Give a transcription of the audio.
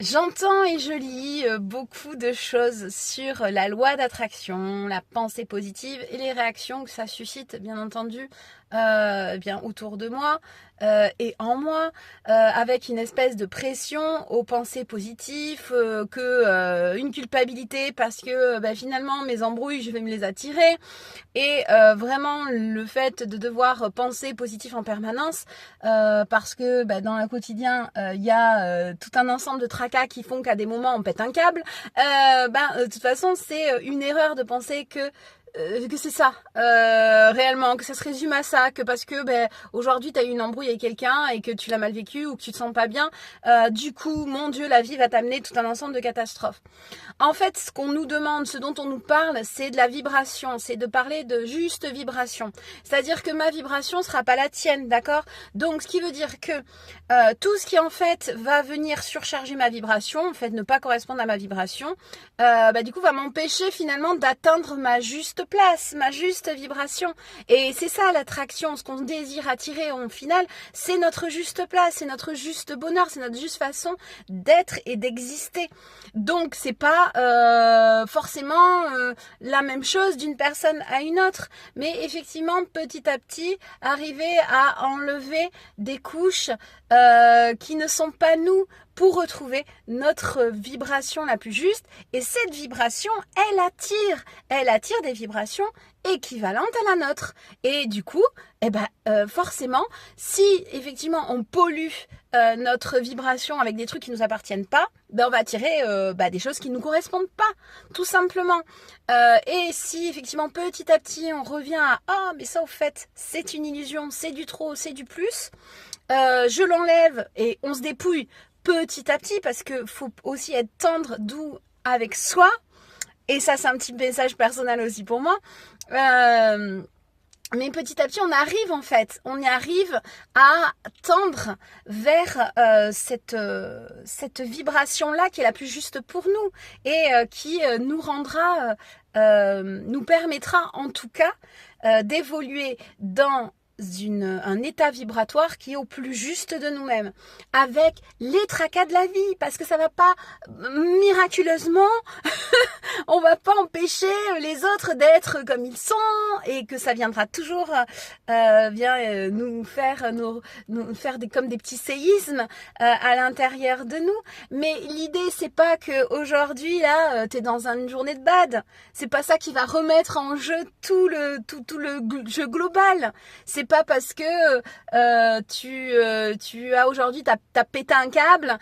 J'entends et je lis beaucoup de choses sur la loi d'attraction, la pensée positive et les réactions que ça suscite, bien entendu, bien autour de moi et en moi, avec une espèce de pression aux pensées positives, une culpabilité parce que finalement mes embrouilles, je vais me les attirer. Et vraiment le fait de devoir penser positif en permanence, parce que dans le quotidien il y a tout un ensemble de tracas qui font qu'à des moments on pète un câble. De toute façon c'est une erreur de penser que c'est ça réellement, que ça se résume à ça, que parce que aujourd'hui t'as eu une embrouille avec quelqu'un et que tu l'as mal vécu ou que tu te sens pas bien, du coup mon Dieu, la vie va t'amener tout un ensemble de catastrophes. En fait, ce qu'on nous demande, ce dont on nous parle, c'est de la vibration, c'est de parler de juste vibration. C'est-à-dire que ma vibration sera pas la tienne, d'accord? Donc, ce qui veut dire que tout ce qui en fait va venir surcharger ma vibration, en fait ne pas correspondre à ma vibration, du coup va m'empêcher finalement d'atteindre ma juste place, ma juste vibration. Et c'est ça l'attraction, ce qu'on désire attirer au final, c'est notre juste place, c'est notre juste bonheur, c'est notre juste façon d'être et d'exister. Donc c'est pas forcément la même chose d'une personne à une autre, mais effectivement petit à petit arriver à enlever des couches qui ne sont pas nous pour retrouver notre vibration la plus juste. Et cette vibration, elle attire des vibrations équivalentes à la nôtre. Et du coup, forcément, si effectivement on pollue notre vibration avec des trucs qui nous appartiennent pas, on va attirer des choses qui nous correspondent pas, tout simplement. Et si effectivement petit à petit on revient à mais ça au fait c'est une illusion, c'est du trop, c'est du plus, je l'enlève et on se dépouille petit à petit, parce que faut aussi être tendre, doux avec soi. Et ça c'est un petit message personnel aussi pour moi. Mais petit à petit, on y arrive à tendre vers cette vibration-là qui est la plus juste pour nous et qui nous permettra en tout cas d'évoluer dans un état vibratoire qui est au plus juste de nous-mêmes, avec les tracas de la vie, parce que ça va pas miraculeusement on va pas empêcher les autres d'être comme ils sont, et que ça viendra toujours nous faire comme des petits séismes à l'intérieur de nous. Mais l'idée c'est pas que aujourd'hui là t'es dans une journée de bad, c'est pas ça qui va remettre en jeu tout le jeu global. C'est pas parce que tu as aujourd'hui t'as pété un câble